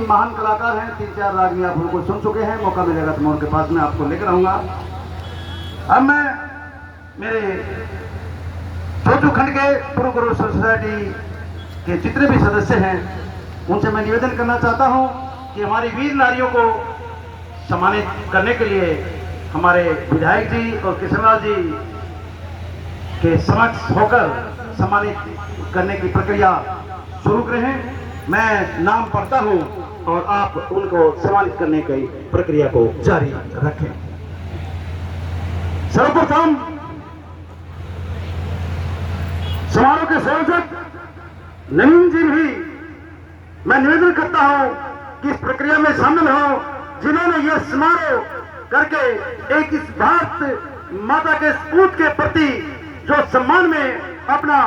महान कलाकार हैं, 3-4 राग में आप उनको सुन चुके हैं। मौका मिलेगा तो मैं उनके पास में आपको लेकर आऊंगा। अब मैं मेरे चौथू खंड के पूर्व गुरु सोसाइटी के जितने भी सदस्य हैं उनसे मैं निवेदन करना चाहता हूं कि हमारी वीर नारियों को सम्मानित करने के लिए हमारे विधायक जी और किशनलाल जी के समक्ष होकर सम्मानित करने की प्रक्रिया शुरू करें। मैं नाम पढ़ता हूं और आप उनको सम्मानित करने की प्रक्रिया को जारी रखें। सर्वप्रथम समारोह के संयोजक नवीन जी भी मैं निवेदन करता हूं कि इस प्रक्रिया में शामिल हो, जिन्होंने यह समारोह करके एक इस भारत माता के सपूत के प्रति जो सम्मान में अपना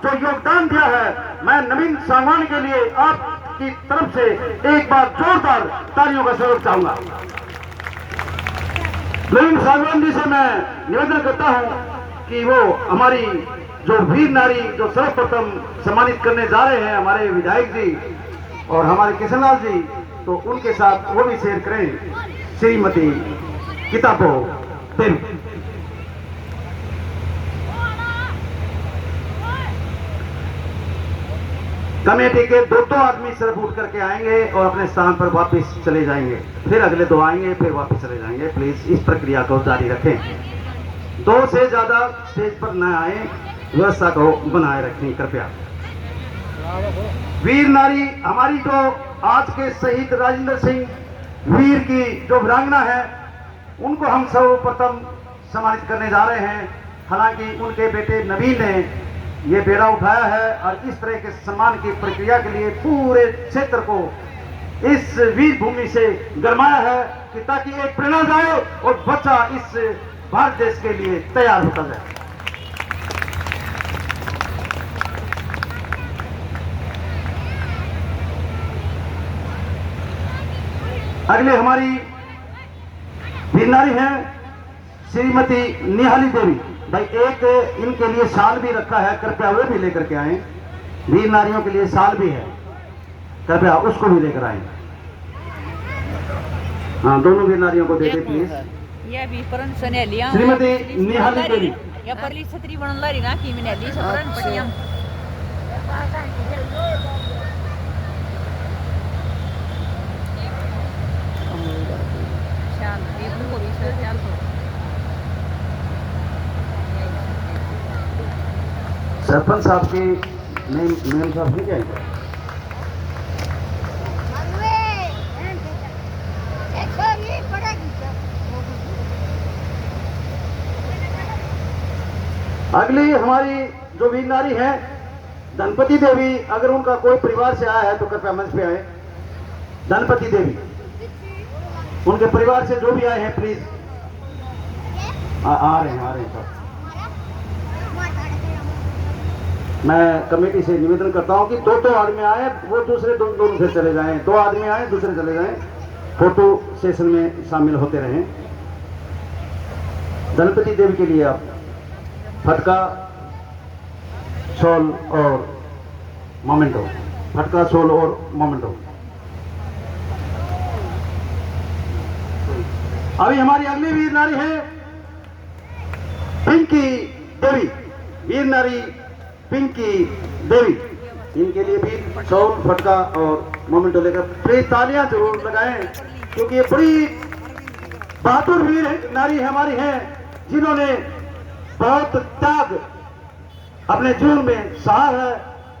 जो योगदान दिया है, मैं नवीन सांगवान के लिए आपकी तरफ से एक बार जोरदार तालियों का सहयोग चाहूंगा। नवीन सांगवान जी से मैं निवेदन करता हूं कि वो हमारी जो वीर नारी जो सर्वप्रथम सम्मानित करने जा रहे हैं, हमारे विधायक जी और हमारे किशनलाल जी, तो उनके साथ वो भी शेयर करें। श्रीमती किताबो देवी। कमेटी के दो आदमी सिर्फ उठ करके आएंगे और अपने स्थान पर वापस चले जाएंगे, फिर अगले 2 आएंगे, फिर वापस चले जाएंगे। प्लीज इस प्रक्रिया को जारी रखें। 2 से ज्यादा स्टेज पर न आए, व्यवस्था को बनाए रखें कृपया। वीर नारी हमारी जो आज के शहीद राजेंद्र सिंह वीर की जो वीरांगना है, उनको हम सर्वप्रथम सम्मानित करने जा रहे हैं। हालांकि उनके बेटे नवीन ने ये बेड़ा उठाया है और इस तरह के सम्मान की प्रक्रिया के लिए पूरे क्षेत्र को इस वीर भूमि से गरमाया है कि ताकि एक प्रेरणा जाए और बच्चा इस भारत देश के लिए तैयार होता जाए। अगले हमारी वीर नारी हैं श्रीमती निहाली देवी। भाई एक इनके लिए शाल भी रखा है, कृपया वे भी लेकर के आए। वीर नारियों के लिए शाल भी है, कृपया उसको भी लेकर आए। हाँ, दोनों वीर नारियों को दे दे प्लीज। श्रीमती निहाली देवी। छत्री बनला ना की मैंने सरपंच साहब की मेम साहब नहीं जाएंगे। अगली हमारी जो वीर नारी है धनपति देवी, अगर उनका कोई परिवार से आया है तो कृपया मंच पे आए। धनपति देवी, उनके परिवार से जो भी आए हैं प्लीज आ रहे हैं सब। मैं कमेटी से निवेदन करता हूं कि 2 आदमी आए, वो दूसरे दोनों से चले जाएं। 2 आदमी आए, दूसरे चले जाएं, फोटो सेशन में शामिल होते रहें। धनपति देवी के लिए आप फटका, शॉल और मोमेंटो, फटका, शॉल और मोमेंटो। अभी हमारी अगली वीर नारी है पिंकी देवी। वीर नारी पिंकी देवी, इनके लिए भी शॉल, फटका और मोमेंटो लेकर प्लीज तालियां जरूर लगाएं, क्योंकि ये बड़ी बहादुर वीर नारी हमारी हैं, जिन्होंने बहुत त्याग अपने जीवन में सहा है।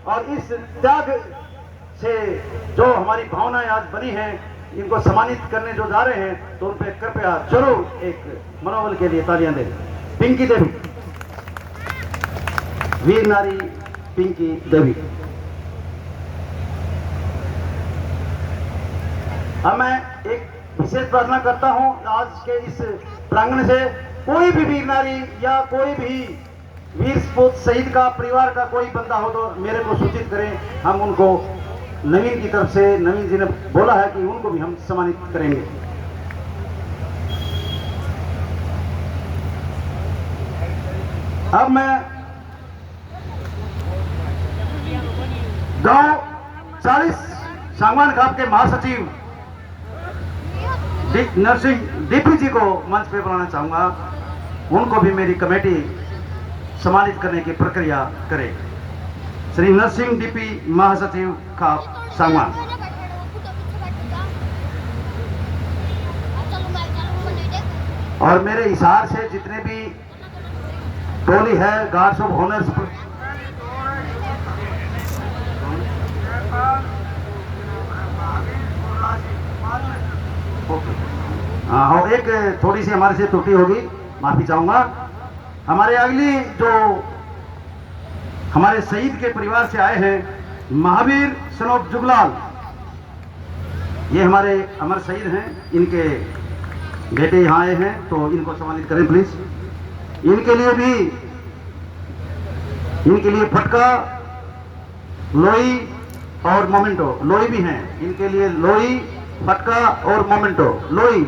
और इस त्याग से जो हमारी भावनाएं आज बनी हैं, इनको सम्मानित करने जो जा रहे हैं, तो उन पर कृपया जरूर एक मनोबल के लिए तालियां दें। पिंकी देवी, वीर नारी पिंकी देवी। अब मैं एक विशेष प्रार्थना करता हूं आज के इस प्रांगण से, कोई भी वीर नारी या कोई भी वीर सपूत शहीद का परिवार का कोई बंदा हो तो मेरे को सूचित करें। हम उनको नवीन की तरफ से, नवीन जी ने बोला है कि उनको भी हम सम्मानित करेंगे। अब मैं गांव 40 सांगवान खाप के महासचिव नरसिंह डीपी जी को मंच पे बुलाना चाहूंगा। उनको भी मेरी कमेटी सम्मानित करने की प्रक्रिया करे। श्री नरसिंह डीपी महासचिव खाप सांगवान। और मेरे हिसार से जितने भी टोली है गार्ड्स ऑफ ऑनर्स हाँ, और एक थोड़ी सी हमारे से त्रुटि होगी, माफी चाहूंगा। हमारे अगली जो हमारे शहीद के परिवार से आए हैं महावीर सनोप जुगलाल, ये हमारे अमर शहीद हैं। इनके बेटे यहाँ आए हैं तो इनको सम्मानित करें प्लीज। इनके लिए फटका, लोई और मोमेंटो, लोई भी हैं इनके लिए, लोई, फटका और मोमेंटो। लोई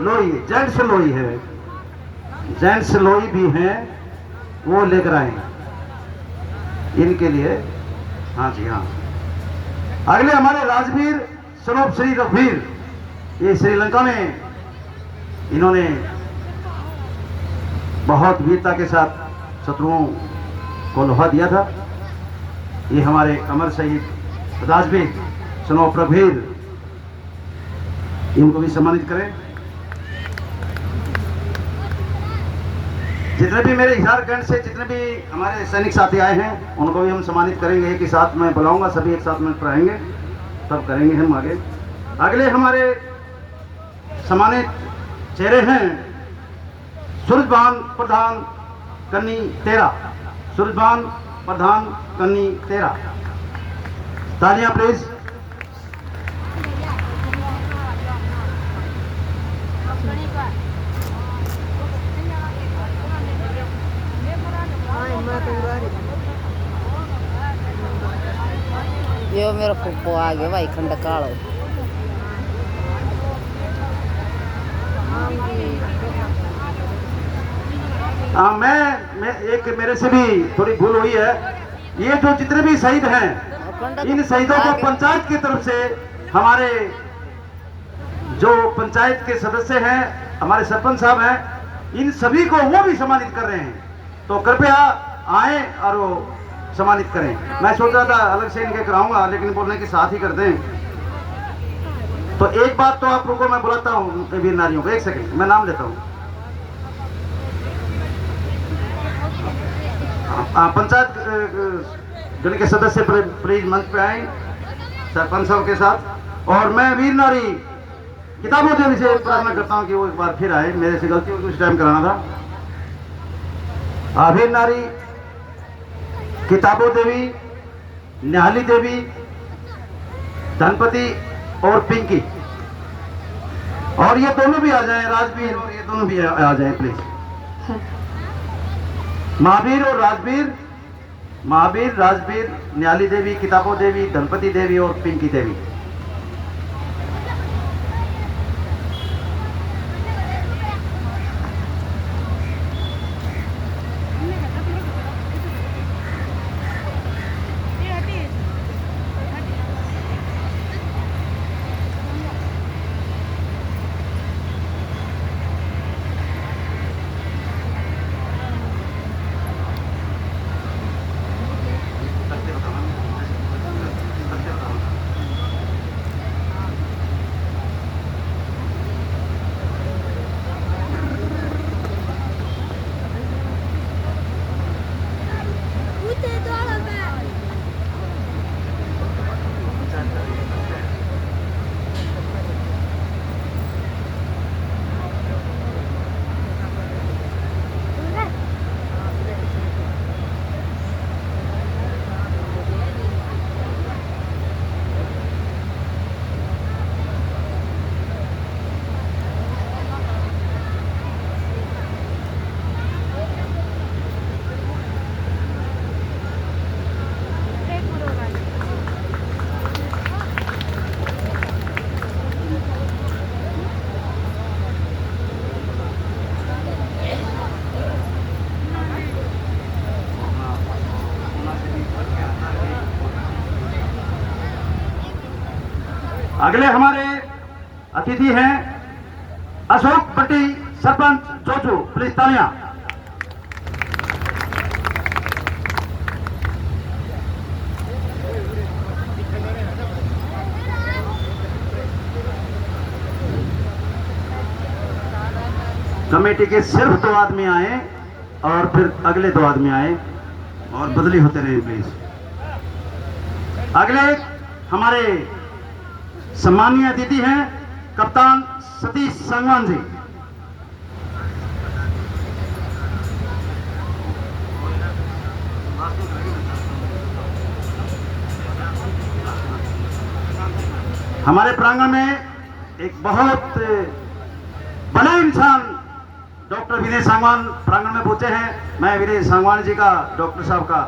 जेंट्स लोई है, जेंट्स लोई भी हैं, वो लेकर आए इनके लिए। हाँ जी हाँ। अगले हमारे राजवीर सनोप श्री रघुवीर, ये श्रीलंका में इन्होंने बहुत वीरता के साथ शत्रुओं को लोहा दिया था। ये हमारे अमर शहीद राजवीर सनोप रघुवीर, इनको भी सम्मानित करें। जितने भी मेरे हिसार कैंट से जितने भी हमारे सैनिक साथी आए हैं उनको भी हम सम्मानित करेंगे। एक ही साथ मैं बुलाऊंगा, सभी एक साथ में रहेंगे, तब करेंगे हम आगे। अगले हमारे सम्मानित चेहरे हैं सूरजभान प्रधान कन्नी तेरा, सूरजभान प्रधान कन्नी तेरा। तालियां प्लीज। यो मेरा फुप्पो आ गया भाई खंड कालो। मैं एक मेरे से भी थोड़ी भूल हुई है। ये जो जितने भी शहीद हैं इन शहीदों को पंचायत की तरफ से हमारे जो पंचायत के सदस्य हैं, हमारे सरपंच साहब हैं, इन सभी को वो भी सम्मानित कर रहे हैं। तो कृपया आए और वो सम्मानित करें। मैं सोच रहा था अलग से इनके कराऊंगा, लेकिन बोलने के साथ ही कर दें। तो एक बात तो आप लोगों को मैं बुलाता हूँ वीर नारियों को, एक सेकंड मैं नाम लेता हूँ। पंचायत गण के सदस्य प्लीज मंच पे आए सरपंच साहब के साथ। और मैं वीर नारी किताबों देवी से प्रार्थना करता हूँ कि वो एक बार फिर आए, मेरे से गलती उस टाइम कराना था। वीर नारी किताबों देवी, निहाली देवी, धनपति और पिंकी, और ये दोनों भी आ जाएं, राजवीर और ये दोनों भी आ जाएं प्लीज। महावीर और राजवीर, महावीर, राजवीर, निहाली देवी, किताबों देवी, धनपति देवी और पिंकी देवी। अगले हमारे अतिथि हैं अशोक पट्टी सरपंच चोचू, प्लीज तालियां। कमेटी के सिर्फ 2 आदमी आए और फिर अगले 2 आदमी आए और बदली होते रहे प्लीज। अगले हमारे सम्मानीय अतिथि हैं कप्तान सतीश सांगवान जी। हमारे प्रांगण में एक बहुत बड़े इंसान डॉक्टर विनय सांगवान प्रांगण में पहुंचे हैं। मैं विनय सांगवान जी का, डॉक्टर साहब का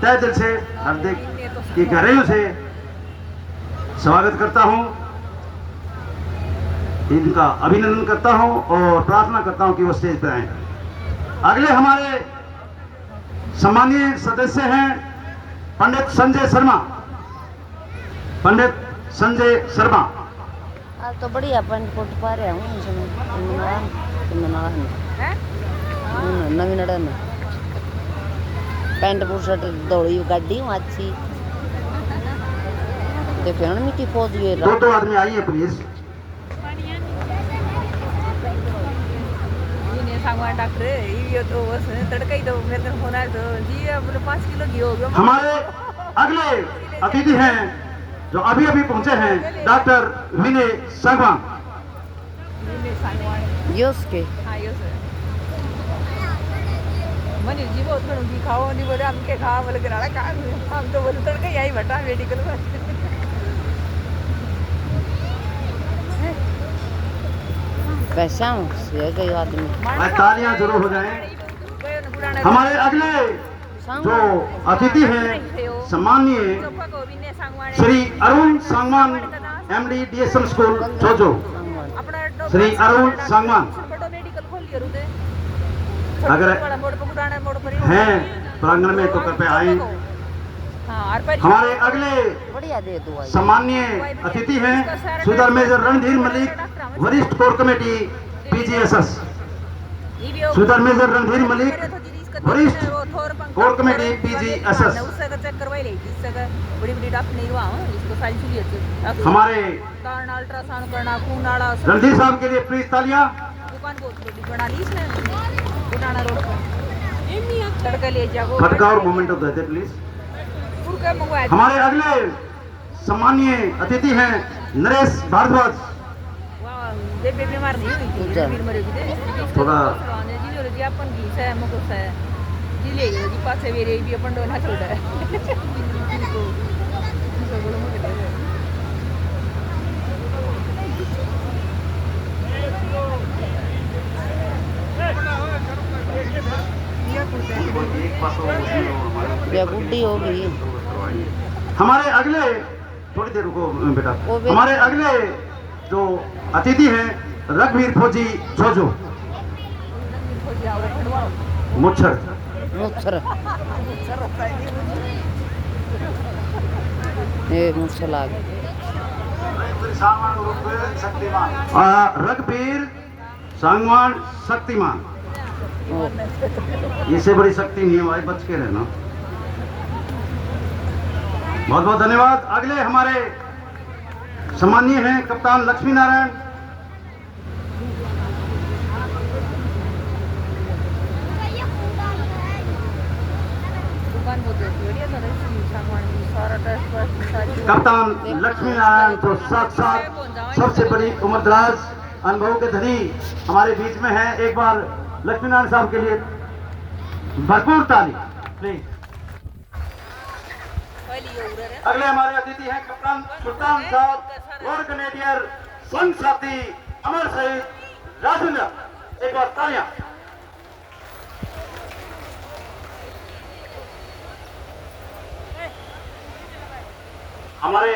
तहे दिल से, हार्दिक की गहराइयों से स्वागत करता हूं, इनका अभिनंदन करता हूं और प्रार्थना करता हूं कि वो स्टेज पर आए। अगले हमारे सम्मानीय सदस्य हैं पंडित संजय शर्मा। पंडित संजय शर्मा आज तो बढ़िया पैंट कोट पा रहे हूँ नवीन पैंट बुशर्ट दौड़ी गाड़ी हूँ अच्छी देखो ना मिट्टी फौज ये 2 आदमी आइए प्लीज। सांगवान डॉक्टर ये तो बस तड़का ही तो मेरे को फोन आया तो जी अपने 5 किलो घी हो गया। हमारे अगले अतिथि हैं जो अभी अभी पहुंचे हैं डॉक्टर विनय सांगवान। योस के हाँ योस मनी जी बहुत घी खाओ नहीं बोले हम के खा बोले कराड़ा का हम तो बोले तड़का यही बटा मेडिकल में। पैसा कई आदमी तालियां जरूर हो जाएं। हमारे अगले जो अतिथि हैं सम्मानीय Shri Arun Sangwan MD DSM school चोचो। श्री अरुण सांगवान अगर हैं प्रांगण में तो कृपया आए। हमारे अगले सम्मानीय अतिथि हैं सुधर मेजर रणधीर मलिक, वरिष्ठ कोर कमेटी पीजीएसएस। सुधर मेजर रणधीर मलिक, वरिष्ठ कोर कमेटी पीजीएसएस। हमारे अल्ट्रासाउंड करना खून आड़ा रणधीर साहब के लिए प्लीज तालियां। दुकान बहुत बना ली इसने पुराना रोड पर तड़का ले जाओ खटका और मोमेंटो देते प्लीज। हमारे अगले सम्मानीय अतिथि हैं नरेश भारद्वाज। बेबे बीमार नहीं हुई थी, बीमार मरी थी थोड़ा जी अपन घी से मको से जी ले जी पास से वेरे भी अपन दोना छोड़ा है। बुढ़ी हो गई। हमारे अगले थोड़ी देर रुको बेटा। हमारे अगले जो अतिथि हैं रघुवीर फौजी छोजो मुच्छर। ये मुझसे लाग रघुवीर सांगवान शक्तिमान। इससे बड़ी शक्ति नहीं है भाई, बच के रहना। बहुत बहुत धन्यवाद। अगले हमारे सम्मानीय हैं कप्तान लक्ष्मी नारायण। कप्तान लक्ष्मी नारायण तो साथ साथ सबसे बड़ी उम्रदराज अनुभव के धनी हमारे बीच में है। एक बार लक्ष्मी नारायण साहब के लिए भरपूर ताली प्लीज। अगले हमारे अतिथि हैं कप्तान सुल्तान साहब, वॉर कनेडियर, संघ साथी अमर शहीद राजेंद्र। एक बार तालियां। हमारे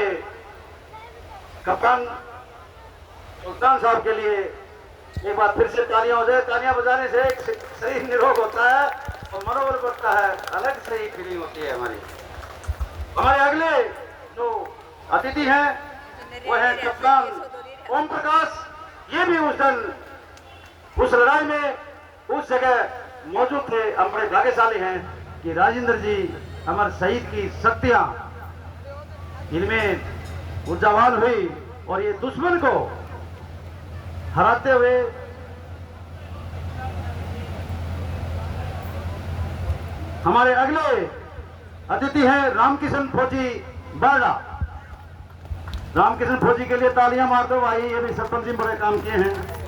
कप्तान सुल्तान साहब के लिए एक बार फिर से तालियां हो जाए। तालियां बजाने से एक शरीर निरोग होता है और मनोबल बढ़ता है, अलग से ही फीलिंग होती है हमारी। हमारे अगले जो अतिथि हैं वो है कप्तान ओम प्रकाश। ये भी उस लड़ाई में उस जगह मौजूद थे। हम बड़े भाग्यशाली हैं कि राजेंद्र जी हमारे शहीद की शक्तियां इनमें ऊर्जावान हुई और ये दुश्मन को हराते हुए हमारे अगले अतिथि हैं रामकिशन फौजी बारडा। रामकिशन फौजी के लिए तालियां मार दो भाई, ये भी सरपंच जी बड़े काम किए हैं।